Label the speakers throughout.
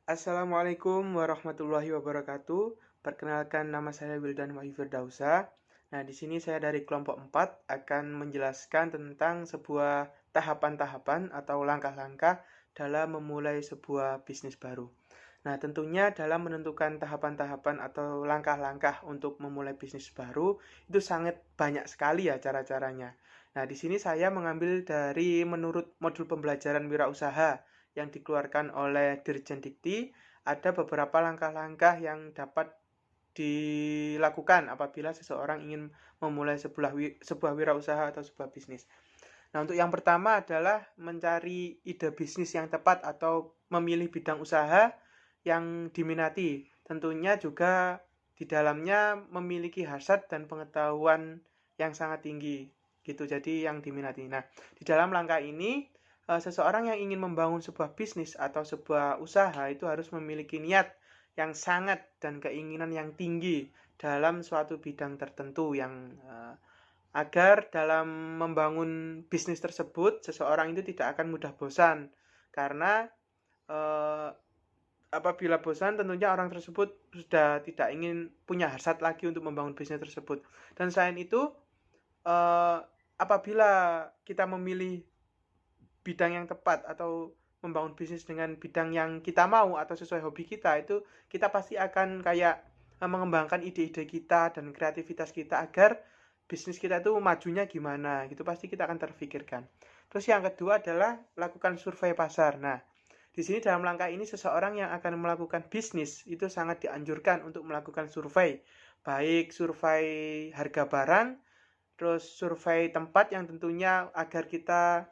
Speaker 1: Assalamualaikum warahmatullahi wabarakatuh. Perkenalkan, nama saya Wildan Wahyu Firdausa. Nah, di sini saya dari kelompok 4 akan menjelaskan tentang sebuah tahapan-tahapan atau langkah-langkah dalam memulai sebuah bisnis baru. Nah, tentunya dalam menentukan tahapan-tahapan atau langkah-langkah untuk memulai bisnis baru itu sangat banyak sekali ya cara-caranya. Nah, di sini saya mengambil dari menurut modul pembelajaran wirausaha yang dikeluarkan oleh Dirjen Dikti, ada beberapa langkah-langkah yang dapat dilakukan apabila seseorang ingin memulai sebuah wirausaha atau sebuah bisnis. Nah, untuk yang pertama adalah mencari ide bisnis yang tepat atau memilih bidang usaha yang diminati. Tentunya juga di dalamnya memiliki hasrat dan pengetahuan yang sangat tinggi gitu. Jadi yang diminati. Nah, di dalam langkah ini seseorang yang ingin membangun sebuah bisnis atau sebuah usaha itu harus memiliki niat yang sangat dan keinginan yang tinggi dalam suatu bidang tertentu yang agar dalam membangun bisnis tersebut seseorang itu tidak akan mudah bosan karena eh, apabila bosan tentunya orang tersebut sudah tidak ingin punya hasrat lagi untuk membangun bisnis tersebut. Dan selain itu eh, apabila kita memilih bidang yang tepat atau membangun bisnis dengan bidang yang kita mau atau sesuai hobi kita, itu kita pasti akan kayak mengembangkan ide-ide kita dan kreativitas kita agar bisnis kita itu majunya gimana gitu, pasti kita akan terfikirkan. Terus yang kedua adalah lakukan survei pasar. Nah, di sini dalam langkah ini seseorang yang akan melakukan bisnis itu sangat dianjurkan untuk melakukan survei, baik survei harga barang, terus survei tempat yang tentunya agar kita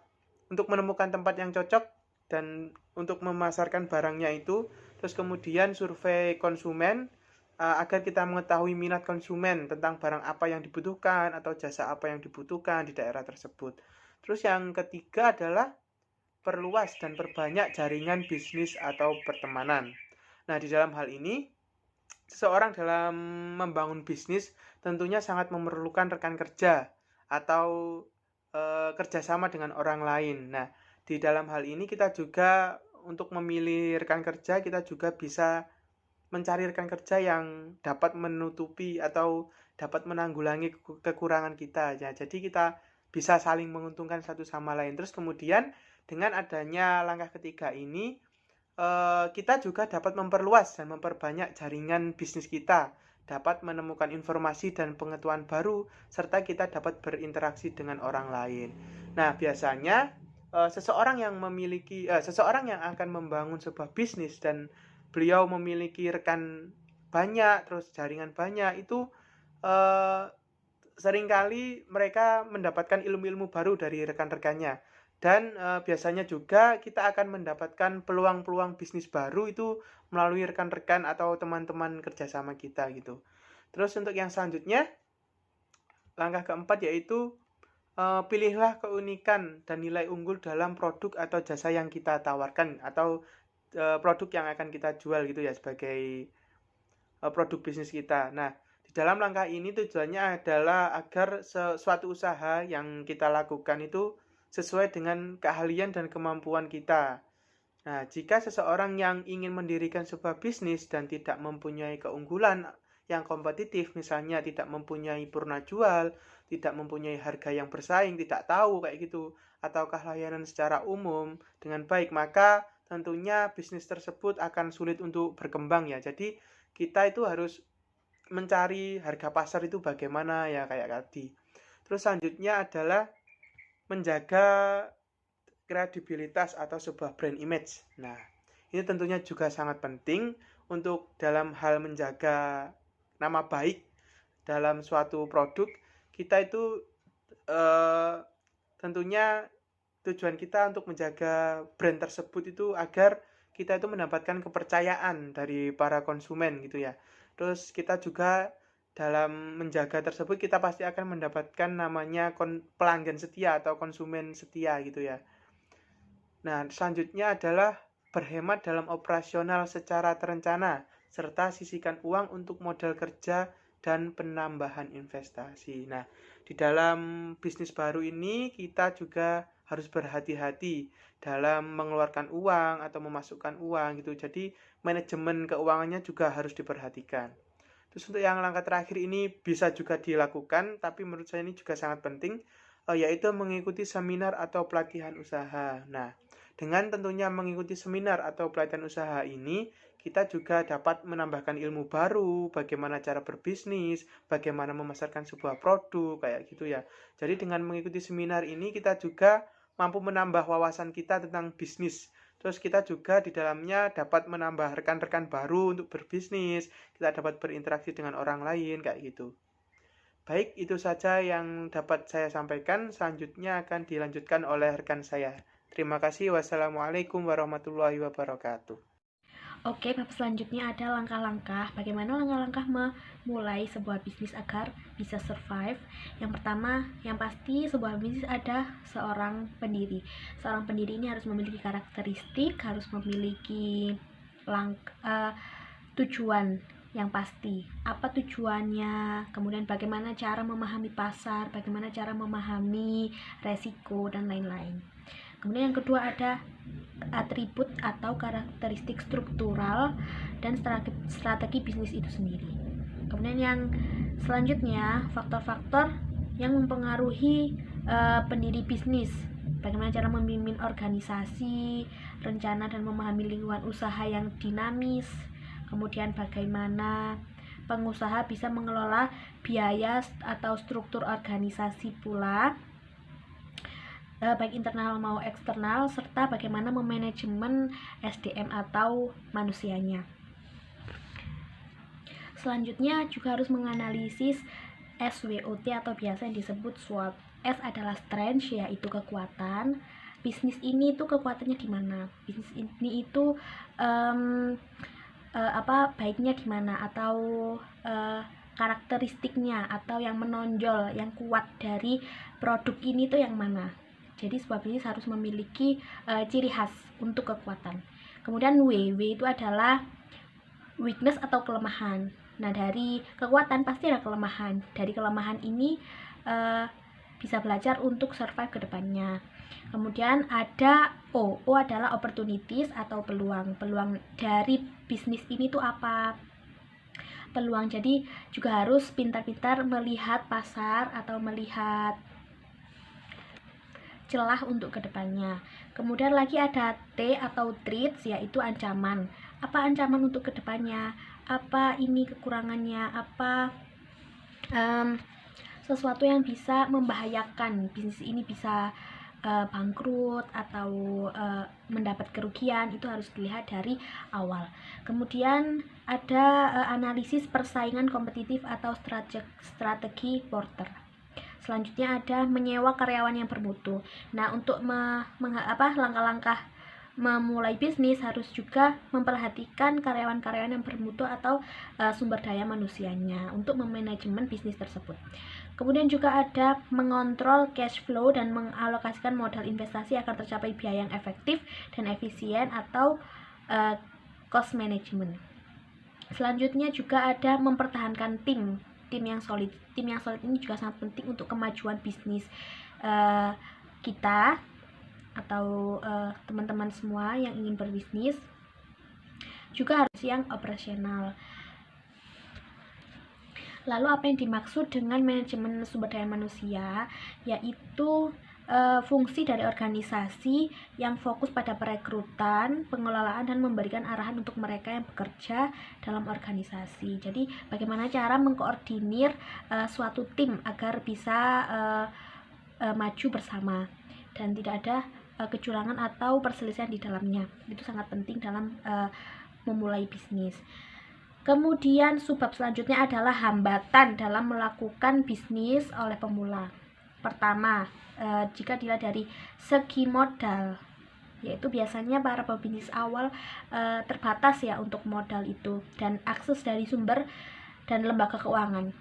Speaker 1: untuk menemukan tempat yang cocok dan untuk memasarkan barangnya itu. Terus kemudian survei konsumen agar kita mengetahui minat konsumen tentang barang apa yang dibutuhkan atau jasa apa yang dibutuhkan di daerah tersebut. Terus yang ketiga adalah perluas dan perbanyak jaringan bisnis atau pertemanan. Nah, di dalam hal ini seseorang dalam membangun bisnis tentunya sangat memerlukan rekan kerja atau kerjasama dengan orang lain. Nah, di dalam hal ini kita juga untuk memilih rekan kerja, kita juga bisa mencari rekan kerja yang dapat menutupi atau dapat menanggulangi kekurangan kita ya. Jadi kita bisa saling menguntungkan satu sama lain. Terus kemudian dengan adanya langkah ketiga ini kita juga dapat memperluas dan memperbanyak jaringan bisnis kita, dapat menemukan informasi dan pengetahuan baru, serta kita dapat berinteraksi dengan orang lain. Nah, biasanya seseorang yang akan membangun sebuah bisnis dan beliau memiliki rekan banyak, terus jaringan banyak, itu eh, seringkali mereka mendapatkan ilmu-ilmu baru dari rekan-rekannya. Dan biasanya juga kita akan mendapatkan peluang-peluang bisnis baru itu melalui rekan-rekan atau teman-teman kerjasama kita gitu. Terus untuk yang selanjutnya, langkah keempat yaitu pilihlah keunikan dan nilai unggul dalam produk atau jasa yang kita tawarkan atau produk yang akan kita jual gitu ya sebagai produk bisnis kita. Nah, di dalam langkah ini tujuannya adalah agar suatu usaha yang kita lakukan itu sesuai dengan keahlian dan kemampuan kita. Nah, jika seseorang yang ingin mendirikan sebuah bisnis dan tidak mempunyai keunggulan yang kompetitif, misalnya tidak mempunyai purna jual, tidak mempunyai harga yang bersaing, tidak tahu kayak gitu, ataukah layanan secara umum dengan baik, maka tentunya bisnis tersebut akan sulit untuk berkembang ya. Jadi kita itu harus mencari harga pasar itu bagaimana ya kayak tadi. Terus selanjutnya adalah menjaga kredibilitas atau sebuah brand image. Nah, ini tentunya juga sangat penting untuk dalam hal menjaga nama baik dalam suatu produk. Kita itu eh, tentunya tujuan kita untuk menjaga brand tersebut itu agar kita itu mendapatkan kepercayaan dari para konsumen gitu ya. Terus kita juga dalam menjaga tersebut kita pasti akan mendapatkan namanya pelanggan setia atau konsumen setia gitu ya. Nah, selanjutnya adalah berhemat dalam operasional secara terencana, serta sisihkan uang untuk modal kerja dan penambahan investasi. Nah, di dalam bisnis baru ini kita juga harus berhati-hati dalam mengeluarkan uang atau memasukkan uang gitu. Jadi manajemen keuangannya juga harus diperhatikan. Terus untuk yang langkah terakhir ini bisa juga dilakukan, tapi menurut saya ini juga sangat penting, yaitu mengikuti seminar atau pelatihan usaha. Nah, dengan tentunya mengikuti seminar atau pelatihan usaha ini, kita juga dapat menambahkan ilmu baru, bagaimana cara berbisnis, bagaimana memasarkan sebuah produk, kayak gitu ya. Jadi dengan mengikuti seminar ini, kita juga mampu menambah wawasan kita tentang bisnis. Terus kita juga di dalamnya dapat menambah rekan-rekan baru untuk berbisnis, kita dapat berinteraksi dengan orang lain, kayak gitu. Baik, itu saja yang dapat saya sampaikan. Selanjutnya akan dilanjutkan oleh rekan saya. Terima kasih. Wassalamualaikum warahmatullahi wabarakatuh.
Speaker 2: Oke, bab selanjutnya ada langkah-langkah. Bagaimana langkah-langkah memulai sebuah bisnis agar bisa survive? Yang pertama, yang pasti sebuah bisnis ada seorang pendiri. Seorang pendiri ini harus memiliki karakteristik, harus memiliki tujuan yang pasti. Apa tujuannya? Kemudian bagaimana cara memahami pasar, bagaimana cara memahami resiko dan lain-lain. Kemudian yang kedua ada atribut atau karakteristik struktural dan strategi bisnis itu sendiri. Kemudian yang selanjutnya faktor-faktor yang mempengaruhi pendiri bisnis, bagaimana cara memimpin organisasi, rencana dan memahami lingkungan usaha yang dinamis, kemudian bagaimana pengusaha bisa mengelola biaya atau struktur organisasi pula, baik internal mau eksternal, serta bagaimana memanajemen SDM atau manusianya. Selanjutnya juga harus menganalisis SWOT atau biasa yang disebut SWOT. S adalah strength, yaitu kekuatan. Bisnis ini itu kekuatannya di mana? Bisnis ini itu baiknya di mana, atau karakteristiknya atau yang menonjol, yang kuat dari produk ini tuh yang mana. Jadi sebuah bisnis harus memiliki ciri khas untuk kekuatan. Kemudian W itu adalah weakness atau kelemahan. Nah, dari kekuatan pasti ada kelemahan. Dari kelemahan ini bisa belajar untuk survive ke depannya. Kemudian ada O adalah opportunities atau peluang. Peluang dari bisnis ini tuh apa? Peluang, jadi juga harus pintar-pintar melihat pasar atau melihat celah untuk kedepannya. Kemudian lagi ada T atau threats, yaitu ancaman. Apa ancaman untuk kedepannya? Apa ini kekurangannya? Apa sesuatu yang bisa membahayakan bisnis ini bisa bangkrut atau mendapat kerugian, itu harus dilihat dari awal. Kemudian ada analisis persaingan kompetitif atau strategi porter. Selanjutnya ada menyewa karyawan yang bermutu. Nah, untuk langkah-langkah memulai bisnis harus juga memperhatikan karyawan-karyawan yang bermutu atau sumber daya manusianya untuk memanajemen bisnis tersebut. Kemudian juga ada mengontrol cash flow dan mengalokasikan modal investasi agar tercapai biaya yang efektif dan efisien atau cost management. Selanjutnya juga ada mempertahankan tim yang solid. Tim yang solid ini juga sangat penting untuk kemajuan bisnis kita atau teman-teman semua yang ingin berbisnis. Juga harus yang operasional. Lalu apa yang dimaksud dengan manajemen sumber daya manusia? Yaitu fungsi dari organisasi yang fokus pada perekrutan, pengelolaan, dan memberikan arahan untuk mereka yang bekerja dalam organisasi. Jadi bagaimana cara mengkoordinir suatu tim agar bisa maju bersama dan tidak ada kecurangan atau perselisihan di dalamnya. Itu sangat penting dalam memulai bisnis. Kemudian subbab selanjutnya adalah hambatan dalam melakukan bisnis oleh pemula. Pertama, jika dilihat dari segi modal, yaitu biasanya para pebisnis awal terbatas ya untuk modal itu, dan akses dari sumber dan lembaga keuangan.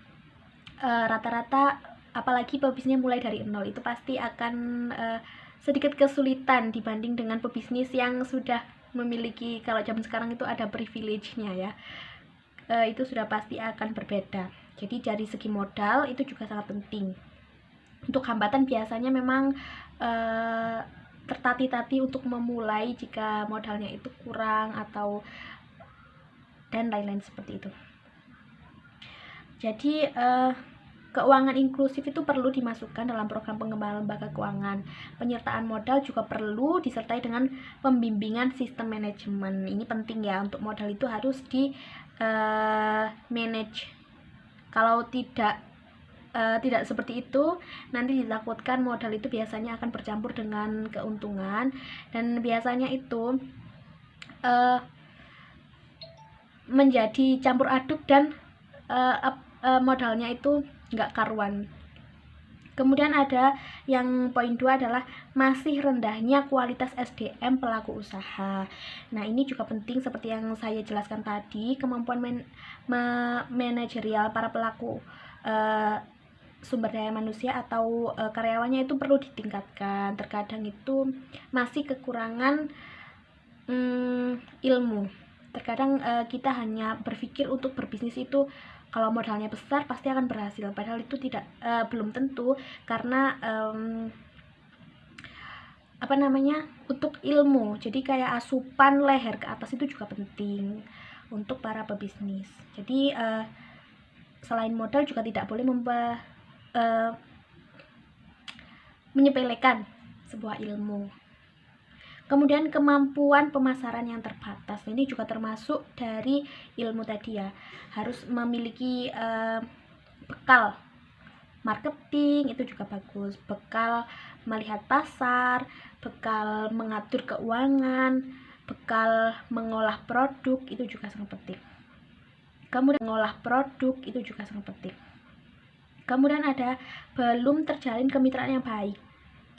Speaker 2: Rata-rata apalagi pebisnisnya mulai dari nol, itu pasti akan sedikit kesulitan dibanding dengan pebisnis yang sudah memiliki, kalau zaman sekarang itu ada privilege-nya ya, itu sudah pasti akan berbeda. Jadi dari segi modal itu juga sangat penting. Untuk hambatan biasanya memang tertati-tati untuk memulai jika modalnya itu kurang atau dan lain-lain seperti itu. Jadi keuangan inklusif itu perlu dimasukkan dalam program pengembangan lembaga keuangan. Penyertaan modal juga perlu disertai dengan pembimbingan sistem manajemen. Ini penting ya, untuk modal itu harus di manage. Kalau tidak seperti itu, nanti ditakutkan modal itu biasanya akan bercampur dengan keuntungan, dan biasanya itu menjadi campur aduk dan modalnya itu nggak karuan. Kemudian ada yang poin 2 adalah masih rendahnya kualitas SDM pelaku usaha. Nah, ini juga penting seperti yang saya jelaskan tadi, kemampuan manajerial para pelaku sumber daya manusia atau karyawannya itu perlu ditingkatkan. Terkadang itu masih kekurangan ilmu. Terkadang kita hanya berpikir untuk berbisnis itu kalau modalnya besar pasti akan berhasil, padahal itu tidak belum tentu, karena untuk ilmu. Jadi kayak asupan leher ke atas itu juga penting untuk para pebisnis. Jadi selain modal juga tidak boleh menyepelekan sebuah ilmu. Kemudian kemampuan pemasaran yang terbatas, ini juga termasuk dari ilmu tadi ya. Harus memiliki bekal marketing, itu juga bagus. Bekal melihat pasar, bekal mengatur keuangan, bekal mengolah produk, itu juga sangat penting. Kemudian mengolah produk itu juga sangat penting. Kemudian ada belum terjalin kemitraan yang baik.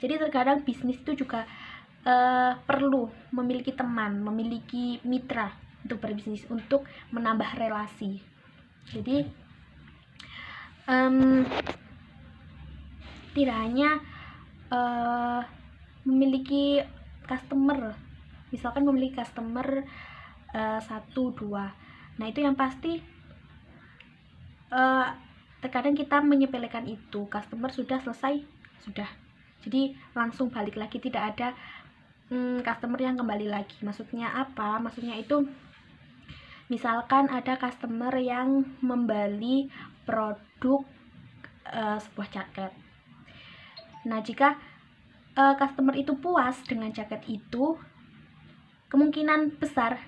Speaker 2: Jadi terkadang bisnis itu juga perlu memiliki teman, memiliki mitra untuk berbisnis, untuk menambah relasi. Jadi tidak hanya memiliki customer, misalkan memiliki customer 1, 2. Nah, itu yang pasti terkadang kita menyepelekan itu. Customer sudah selesai, sudah, jadi langsung balik lagi, tidak ada customer yang kembali lagi. Maksudnya apa? Maksudnya itu misalkan ada customer yang membeli produk sebuah jaket. Nah, jika customer itu puas dengan jaket itu, kemungkinan besar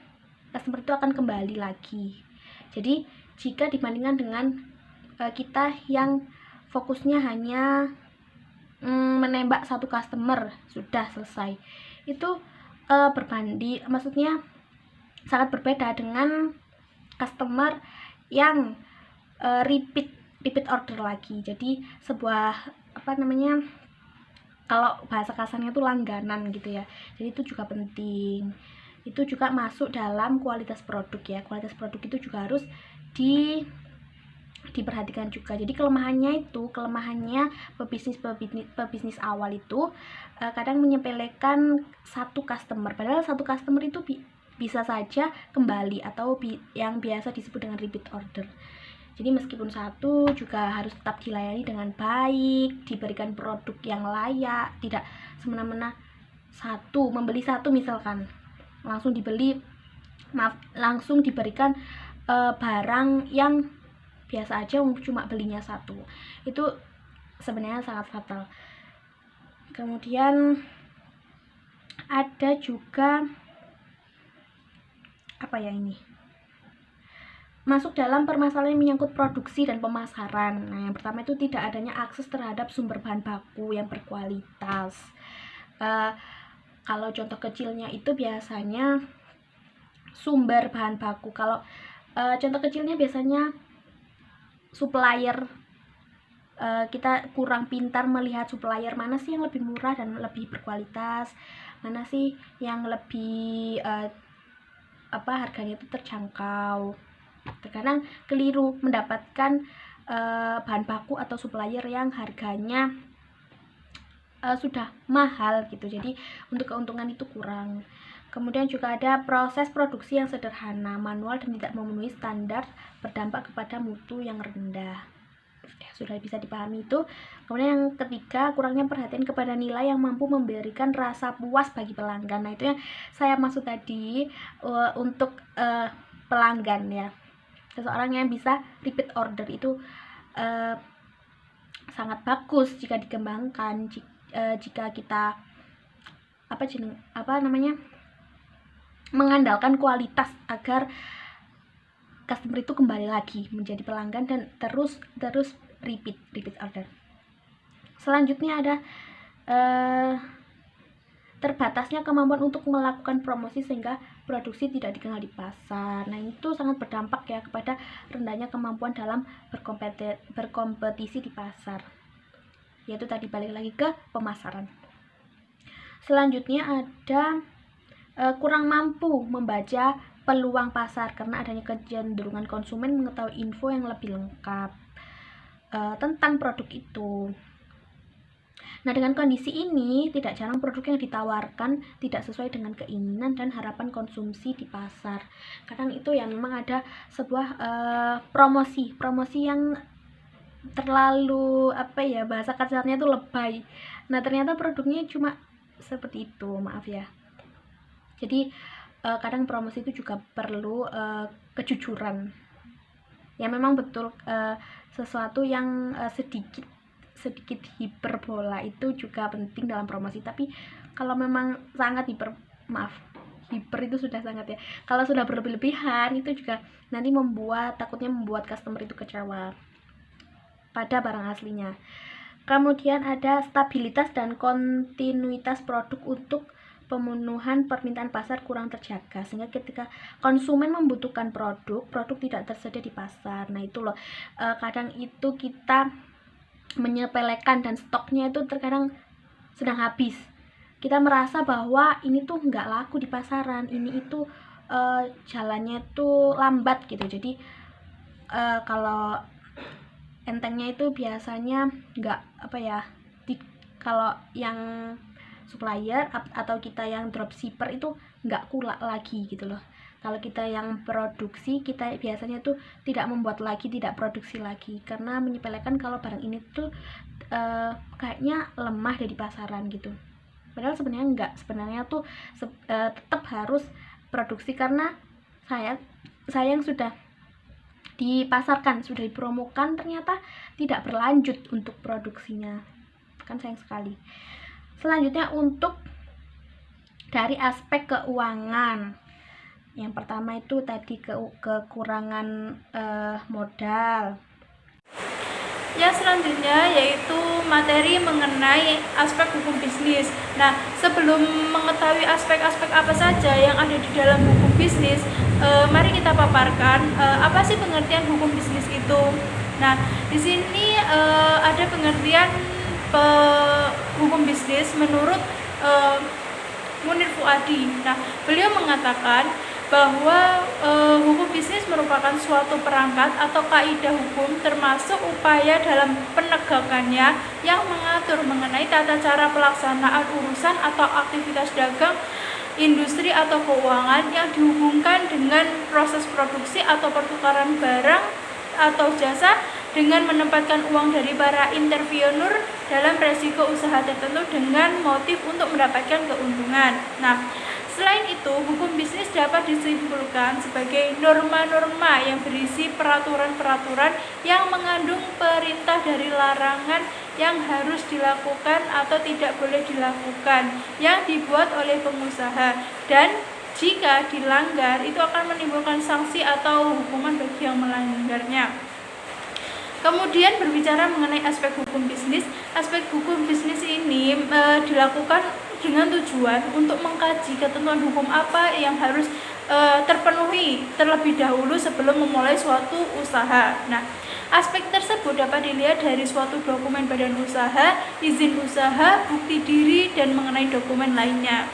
Speaker 2: customer itu akan kembali lagi. Jadi jika dibandingkan dengan kita yang fokusnya hanya menembak satu customer sudah selesai, itu maksudnya sangat berbeda dengan customer yang repeat order lagi. Jadi sebuah kalau bahasa kasarnya itu langganan gitu ya. Jadi itu juga penting. Itu juga masuk dalam kualitas produk ya. Kualitas produk itu juga harus diperhatikan juga. Jadi kelemahannya pebisnis awal itu kadang menyepelekan satu customer, padahal satu customer itu bisa saja kembali atau yang biasa disebut dengan repeat order. Jadi meskipun satu juga harus tetap dilayani dengan baik, diberikan produk yang layak, tidak semena-mena membeli satu misalkan langsung diberikan barang yang biasa aja, cuma belinya satu, itu sebenarnya sangat fatal. Kemudian ada juga masuk dalam permasalahan yang menyangkut produksi dan pemasaran. Nah, yang pertama itu tidak adanya akses terhadap sumber bahan baku yang berkualitas. Kalau contoh kecilnya itu biasanya sumber bahan baku. Kalau contoh kecilnya biasanya supplier, kita kurang pintar melihat supplier mana sih yang lebih murah dan lebih berkualitas, mana sih yang lebih harganya itu terjangkau. Terkadang keliru mendapatkan bahan baku atau supplier yang harganya sudah mahal gitu, jadi untuk keuntungan itu kurang. Kemudian juga ada proses produksi yang sederhana, manual, dan tidak memenuhi standar, berdampak kepada mutu yang rendah. sudah bisa dipahami itu. Kemudian yang ketiga, kurangnya perhatian kepada nilai yang mampu memberikan rasa puas bagi pelanggan. Nah, itu yang saya maksud tadi, untuk pelanggan ya. Seseorang yang bisa repeat order itu sangat bagus jika dikembangkan, jika kita mengandalkan kualitas agar customer itu kembali lagi menjadi pelanggan dan terus repeat order. Selanjutnya ada terbatasnya kemampuan untuk melakukan promosi sehingga produksi tidak dikenal di pasar. Nah, itu sangat berdampak ya kepada rendahnya kemampuan dalam berkompetisi di pasar. Yaitu tadi balik lagi ke pemasaran. Selanjutnya ada kurang mampu membaca peluang pasar karena adanya kecenderungan konsumen mengetahui info yang lebih lengkap tentang produk itu. Nah, dengan kondisi ini, tidak jarang produk yang ditawarkan tidak sesuai dengan keinginan dan harapan konsumsi di pasar. Kadang itu ya memang ada sebuah promosi yang terlalu bahasa kasarnya itu lebay. Nah, ternyata produknya cuma seperti itu, maaf ya. Jadi kadang promosi itu juga perlu kejujuran. Ya memang betul sesuatu yang sedikit hiperbola itu juga penting dalam promosi, tapi kalau memang sangat hiper itu sudah sangat ya, kalau sudah berlebihan itu juga nanti takutnya membuat customer itu kecewa pada barang aslinya. Kemudian ada stabilitas dan kontinuitas produk untuk pemenuhan permintaan pasar kurang terjaga, sehingga ketika konsumen membutuhkan produk tidak tersedia di pasar. Nah, itu loh, kadang itu kita menyepelekan dan stoknya itu terkadang sedang habis. Kita merasa bahwa ini tuh nggak laku di pasaran, ini itu jalannya tuh lambat gitu. Jadi kalau entengnya itu biasanya nggak kalau yang supplier atau kita yang dropshipper itu nggak kulak lagi gitu loh. Kalau kita yang produksi, kita biasanya tuh tidak produksi lagi karena menyepelekan kalau barang ini tuh kayaknya lemah dari pasaran gitu. Padahal sebenarnya enggak, sebenarnya tuh tetap harus produksi karena saya yang sudah dipasarkan, sudah dipromokan ternyata tidak berlanjut untuk produksinya. Kan sayang sekali. Selanjutnya untuk dari aspek keuangan. Yang pertama itu tadi kekurangan modal.
Speaker 3: Yang selanjutnya yaitu materi mengenai aspek hukum bisnis. Nah, sebelum mengetahui aspek-aspek apa saja yang ada di dalam hukum bisnis, mari kita paparkan apa sih pengertian hukum bisnis itu. Nah, di sini ada pengertian hukum bisnis menurut Munir Fuadi. Nah, beliau mengatakan bahwa hukum bisnis merupakan suatu perangkat atau kaidah hukum termasuk upaya dalam penegakannya yang mengatur mengenai tata cara pelaksanaan urusan atau aktivitas dagang, industri atau keuangan yang dihubungkan dengan proses produksi atau pertukaran barang atau jasa dengan menempatkan uang dari para intervenur dalam resiko usaha tertentu dengan motif untuk mendapatkan keuntungan. Nah, selain itu, hukum bisnis dapat disimpulkan sebagai norma-norma yang berisi peraturan-peraturan yang mengandung perintah dari larangan yang harus dilakukan atau tidak boleh dilakukan yang dibuat oleh pengusaha, dan jika dilanggar itu akan menimbulkan sanksi atau hukuman bagi yang melanggarnya. Kemudian berbicara mengenai aspek hukum bisnis ini dilakukan dengan tujuan untuk mengkaji ketentuan hukum apa yang harus terpenuhi terlebih dahulu sebelum memulai suatu usaha. Nah, aspek tersebut dapat dilihat dari suatu dokumen badan usaha, izin usaha, bukti diri, dan mengenai dokumen lainnya.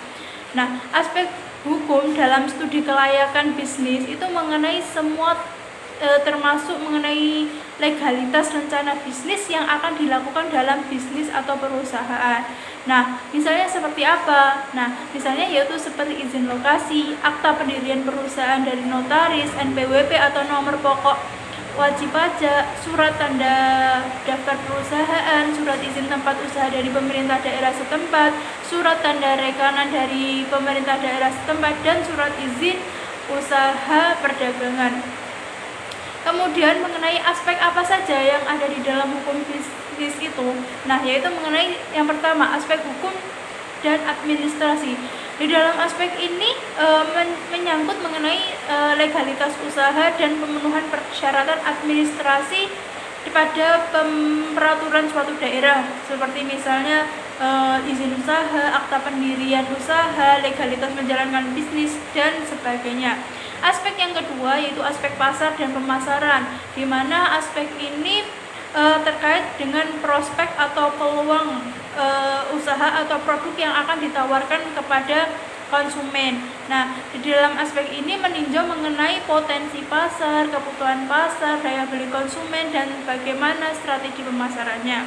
Speaker 3: Nah, aspek hukum dalam studi kelayakan bisnis itu mengenai semua termasuk mengenai legalitas rencana bisnis yang akan dilakukan dalam bisnis atau perusahaan. Nah, misalnya seperti apa? Nah, misalnya yaitu seperti izin lokasi, akta pendirian perusahaan dari notaris, NPWP atau nomor pokok wajib pajak, surat tanda daftar perusahaan, surat izin tempat usaha dari pemerintah daerah setempat, surat tanda rekanan dari pemerintah daerah setempat, dan surat izin usaha perdagangan. Kemudian mengenai aspek apa saja yang ada di dalam hukum bisnis itu, nah yaitu mengenai yang pertama aspek hukum dan administrasi. Di dalam aspek ini menyangkut mengenai legalitas usaha dan pemenuhan persyaratan administrasi pada peraturan suatu daerah, seperti misalnya izin usaha, akta pendirian usaha, legalitas menjalankan bisnis, dan sebagainya. Aspek yang kedua yaitu aspek pasar dan pemasaran, di mana aspek ini terkait dengan prospek atau peluang usaha atau produk yang akan ditawarkan kepada konsumen. Nah, di dalam aspek ini meninjau mengenai potensi pasar, kebutuhan pasar, daya beli konsumen, dan bagaimana strategi pemasarannya.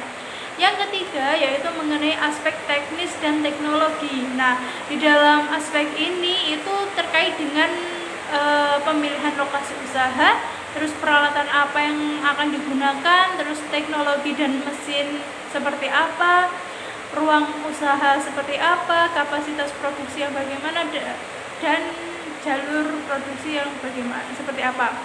Speaker 3: Yang ketiga yaitu mengenai aspek teknis dan teknologi. Nah, di dalam aspek ini itu terkait dengan pemilihan lokasi usaha, terus peralatan apa yang akan digunakan, terus teknologi dan mesin seperti apa, ruang usaha seperti apa, kapasitas produksi yang bagaimana, dan jalur produksi yang bagaimana, seperti apa.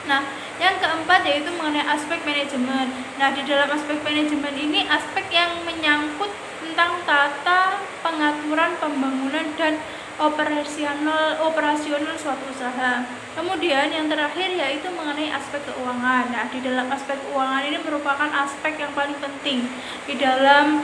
Speaker 3: Nah, yang keempat yaitu mengenai aspek manajemen. Nah, di dalam aspek manajemen ini aspek yang menyangkut tentang tata, pengaturan, pembangunan, dan operasional suatu usaha. Kemudian yang terakhir yaitu mengenai aspek keuangan. Nah, di dalam aspek keuangan ini merupakan aspek yang paling penting di dalam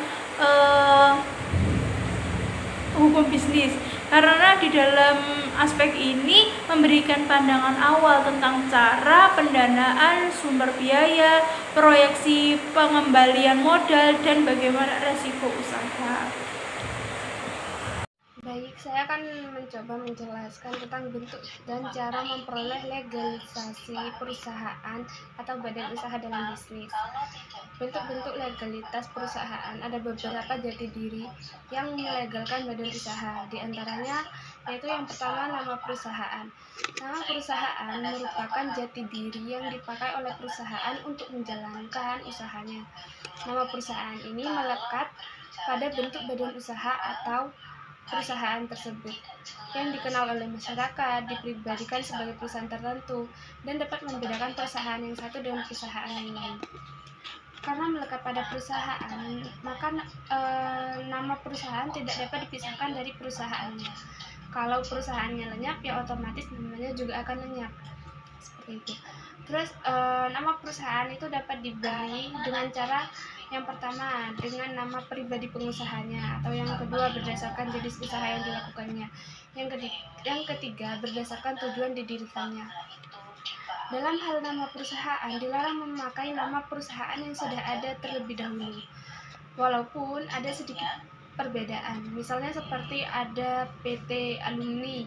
Speaker 3: hukum bisnis, karena di dalam aspek ini memberikan pandangan awal tentang cara pendanaan, sumber biaya, proyeksi pengembalian modal, dan bagaimana resiko usaha.
Speaker 4: Baik, saya akan mencoba menjelaskan tentang bentuk dan cara memperoleh legalisasi perusahaan atau badan usaha dalam bisnis. Bentuk-bentuk legalitas perusahaan ada beberapa jati diri yang melegalkan badan usaha. Di antaranya yaitu yang pertama nama perusahaan. Nama perusahaan merupakan jati diri yang dipakai oleh perusahaan untuk menjalankan usahanya. Nama perusahaan ini melekat pada bentuk badan usaha atau perusahaan tersebut yang dikenal oleh masyarakat, dipribadikan sebagai perusahaan tertentu, dan dapat membedakan perusahaan yang satu dengan perusahaan yang lain. Karena melekat pada perusahaan, maka nama perusahaan tidak dapat dipisahkan dari perusahaannya. Kalau perusahaannya lenyap, ya otomatis namanya juga akan lenyap. Seperti itu. Terus nama perusahaan itu dapat diberi dengan cara yang pertama dengan nama pribadi pengusahanya, atau yang kedua berdasarkan jenis usaha yang dilakukannya, yang ketiga berdasarkan tujuan didirikannya. Dalam hal nama perusahaan, dilarang memakai nama perusahaan yang sudah ada terlebih dahulu, walaupun ada sedikit perbedaan. Misalnya seperti ada PT Alumni,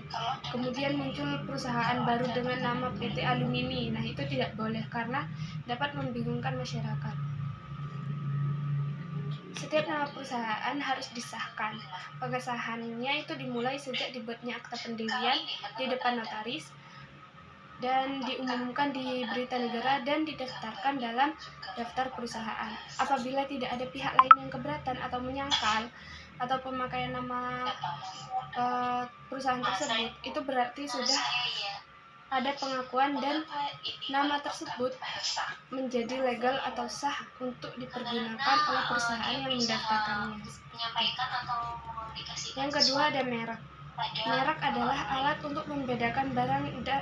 Speaker 4: kemudian muncul perusahaan baru dengan nama PT Alumini. Nah, itu tidak boleh karena dapat membingungkan masyarakat. Setiap nama perusahaan harus disahkan. Pengesahannya itu dimulai sejak dibuatnya akta pendirian di depan notaris dan diumumkan di berita negara dan didaftarkan dalam daftar perusahaan. Apabila tidak ada pihak lain yang keberatan atau menyangkal atau pemakaian nama perusahaan tersebut, itu berarti sudah ada pengakuan dan nama tersebut menjadi legal atau sah untuk dipergunakan oleh perusahaan yang mendaftarkannya. Yang kedua ada merek. Merek adalah alat untuk membedakan barang dan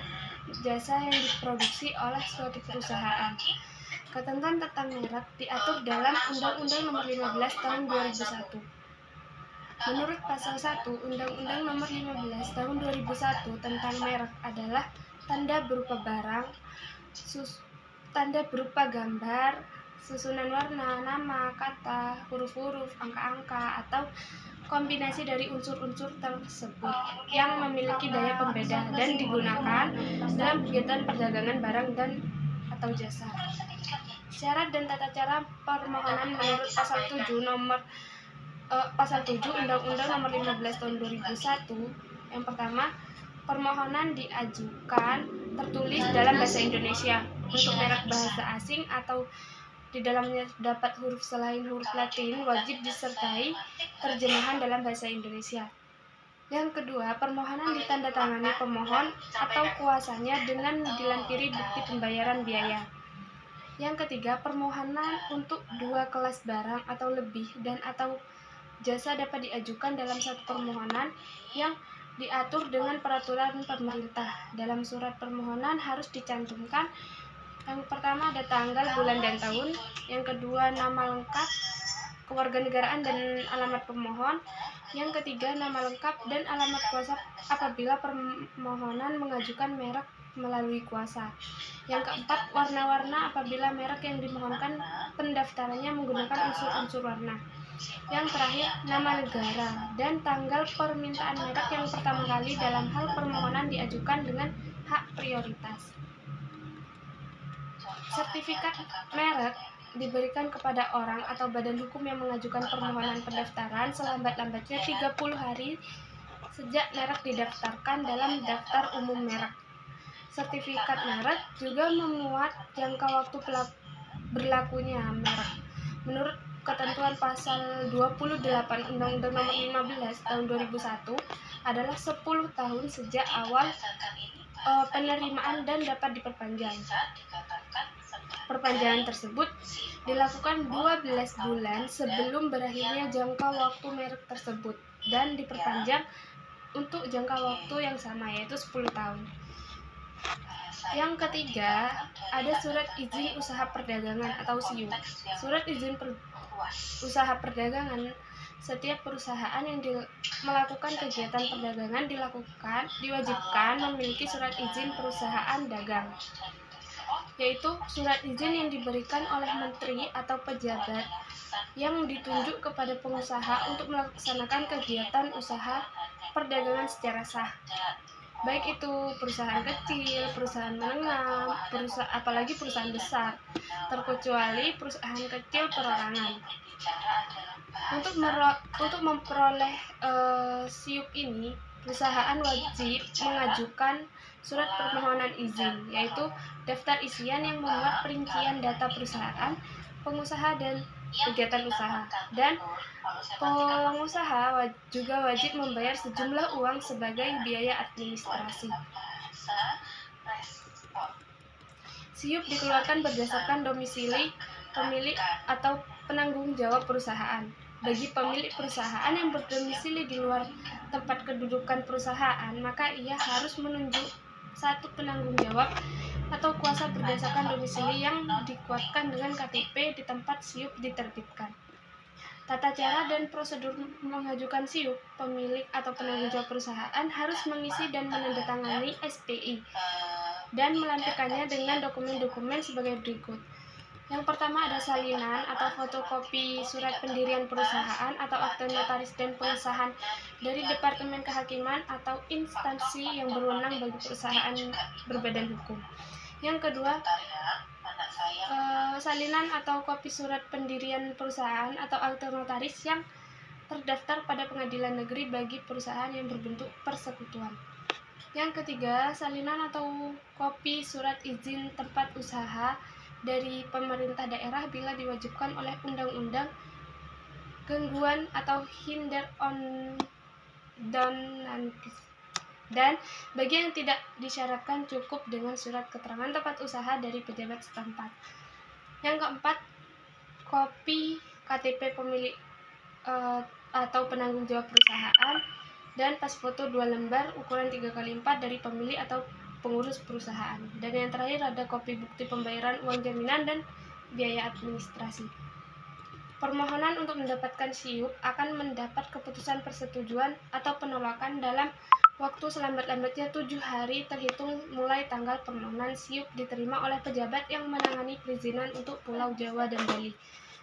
Speaker 4: jasa yang diproduksi oleh suatu perusahaan. Ketentuan tentang merek diatur dalam Undang-Undang Nomor 15 Tahun 2001. Menurut Pasal 1 Undang-Undang Nomor 15 Tahun 2001 tentang merek adalah tanda berupa barang, tanda berupa gambar, susunan warna, nama, kata, huruf-huruf, angka-angka, atau kombinasi dari unsur-unsur tersebut yang memiliki daya pembeda dan digunakan dalam kegiatan perdagangan barang dan atau jasa. Syarat dan tata cara permohonan menurut Pasal 7 Undang-Undang Nomor 15 Tahun 2001. Yang pertama, permohonan diajukan tertulis dalam bahasa Indonesia. Untuk merek bahasa asing atau di dalamnya dapat huruf selain huruf Latin, wajib disertai terjemahan dalam bahasa Indonesia. Yang kedua, permohonan ditandatangani pemohon atau kuasanya dengan dilampiri bukti pembayaran biaya. Yang ketiga, permohonan untuk 2 kelas barang atau lebih dan atau jasa dapat diajukan dalam satu permohonan yang diatur dengan peraturan pemerintah. Dalam surat permohonan harus dicantumkan yang pertama ada tanggal, bulan, dan tahun. Yang kedua, nama lengkap, kewarganegaraan, dan alamat pemohon. Yang ketiga, nama lengkap dan alamat kuasa apabila permohonan mengajukan merek melalui kuasa. Yang keempat, warna-warna apabila merek yang dimohonkan pendaftarannya menggunakan unsur-unsur warna. Yang terakhir, nama negara dan tanggal permintaan merek yang pertama kali dalam hal permohonan diajukan dengan hak prioritas. Sertifikat merek diberikan kepada orang atau badan hukum yang mengajukan permohonan pendaftaran selambat-lambatnya 30 hari sejak merek didaftarkan dalam daftar umum merek. Sertifikat merek juga memuat jangka waktu berlakunya merek. Menurut ketentuan pasal 28 Undang-Undang Nomor 15 Tahun 2001 adalah 10 tahun sejak awal penerimaan dan dapat diperpanjang. Perpanjangan tersebut dilakukan 12 bulan sebelum berakhirnya jangka waktu merek tersebut dan diperpanjang untuk jangka waktu yang sama yaitu 10 tahun. Yang ketiga, ada surat izin usaha perdagangan atau SIUP. Surat izin usaha perdagangan, setiap perusahaan yang melakukan kegiatan perdagangan diwajibkan memiliki surat izin perusahaan dagang, yaitu surat izin yang diberikan oleh menteri atau pejabat yang ditunjuk kepada pengusaha untuk melaksanakan kegiatan usaha perdagangan secara sah, baik itu perusahaan kecil, perusahaan menengah, apalagi perusahaan besar, terkecuali perusahaan kecil perorangan. Untuk memperoleh SIUP ini, perusahaan wajib mengajukan surat permohonan izin, yaitu daftar isian yang memuat perincian data perusahaan, pengusaha, dan kegiatan usaha. Dan pengusaha juga wajib membayar sejumlah uang sebagai biaya administrasi. SIUP dikeluarkan berdasarkan domisili pemilik atau penanggung jawab perusahaan. Bagi pemilik perusahaan yang berdomisili di luar tempat kedudukan perusahaan, maka ia harus menunjuk satu penanggung jawab atau kuasa berdasarkan domisili yang dikuatkan dengan KTP di tempat SIUP diterbitkan. Tata cara dan prosedur mengajukan SIUP, pemilik atau penanggung jawab perusahaan harus mengisi dan menandatangani SPI dan melampirkannya dengan dokumen-dokumen sebagai berikut. Yang pertama ada salinan atau fotokopi surat pendirian perusahaan atau akte notaris dan pengesahan dari Departemen Kehakiman atau instansi yang berwenang bagi perusahaan berbadan hukum. Yang kedua, salinan atau kopi surat pendirian perusahaan atau akte notaris yang terdaftar pada pengadilan negeri bagi perusahaan yang berbentuk persekutuan. Yang ketiga, salinan atau kopi surat izin tempat usaha dari pemerintah daerah bila diwajibkan oleh undang-undang gangguan atau hinder on donantis. Dan bagi yang tidak disyaratkan cukup dengan surat keterangan tempat usaha dari pejabat setempat. Yang keempat, kopi KTP pemilik atau penanggung jawab perusahaan dan pas foto 2 lembar ukuran 3x4 dari pemilik atau pengurus perusahaan. Dan yang terakhir ada kopi bukti pembayaran uang jaminan dan biaya administrasi. Permohonan untuk mendapatkan SIUP akan mendapat keputusan persetujuan atau penolakan dalam waktu selambat-lambatnya 7 hari terhitung mulai tanggal permohonan SIUP diterima oleh pejabat yang menangani perizinan untuk Pulau Jawa dan Bali,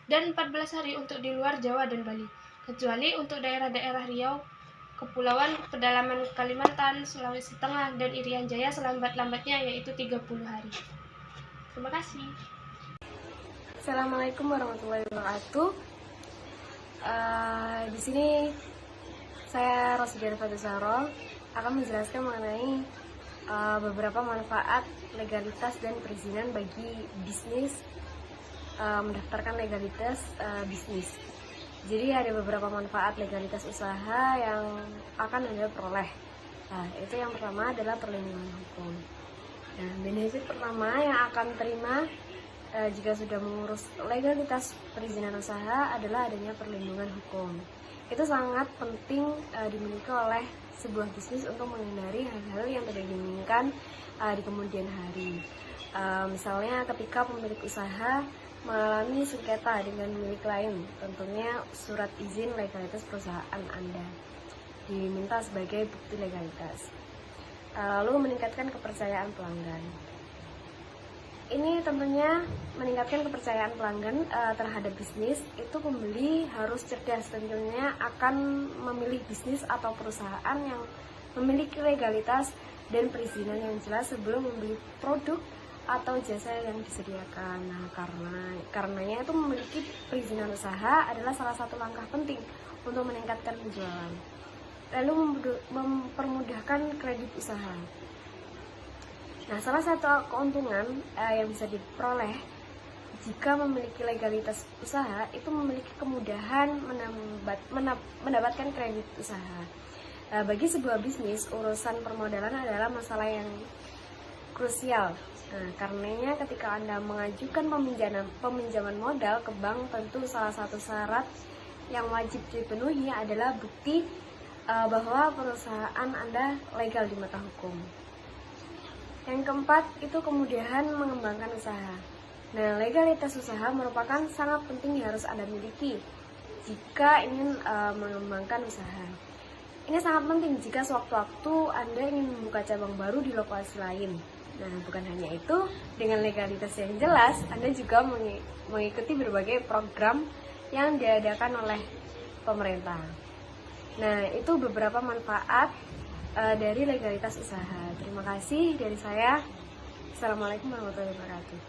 Speaker 4: dan 14 hari untuk di luar Jawa dan Bali, kecuali untuk daerah-daerah Riau, Kepulauan Pedalaman Kalimantan, Sulawesi Tengah, dan Irian Jaya selambat-lambatnya yaitu 30 hari. Terima kasih.
Speaker 5: Assalamualaikum warahmatullahi wabarakatuh. Di sini saya Rosdian Fatusaro akan menjelaskan mengenai beberapa manfaat legalitas dan perizinan bagi bisnis mendaftarkan legalitas bisnis. Jadi ada beberapa manfaat legalitas usaha yang akan Anda peroleh. Nah, itu yang pertama adalah perlindungan hukum. Nah, benefit pertama yang akan terima jika sudah mengurus legalitas perizinan usaha adalah adanya perlindungan hukum. Itu sangat penting dimiliki oleh sebuah bisnis untuk menghindari hal-hal yang tidak diinginkan di kemudian hari. Misalnya ketika pemilik usaha mengalami sengketa dengan milik lain, tentunya surat izin legalitas perusahaan Anda diminta sebagai bukti legalitas. Lalu meningkatkan kepercayaan pelanggan. Ini tentunya meningkatkan kepercayaan pelanggan terhadap bisnis. Itu pembeli harus cerdas, tentunya akan memilih bisnis atau perusahaan yang memiliki legalitas dan perizinan yang jelas sebelum membeli produk atau jasa yang disediakan. Nah, karenanya itu memiliki perizinan usaha adalah salah satu langkah penting untuk meningkatkan penjualan. Lalu mempermudahkan kredit usaha. Nah, salah satu keuntungan yang bisa diperoleh jika memiliki legalitas usaha itu memiliki kemudahan mendapatkan kredit usaha. Bagi sebuah bisnis, urusan permodalan adalah masalah yang krusial. Nah, karenanya ketika Anda mengajukan peminjaman modal ke bank, tentu salah satu syarat yang wajib dipenuhi adalah bukti bahwa perusahaan Anda legal di mata hukum. Yang keempat, itu kemudahan mengembangkan usaha. Nah, legalitas usaha merupakan sangat penting yang harus Anda miliki jika ingin mengembangkan usaha. Ini sangat penting jika sewaktu-waktu Anda ingin membuka cabang baru di lokasi lain. Nah, bukan hanya itu, dengan legalitas yang jelas, Anda juga mengikuti berbagai program yang diadakan oleh pemerintah. Nah, itu beberapa manfaat dari legalitas usaha. Terima kasih dari saya. Assalamualaikum warahmatullahi wabarakatuh.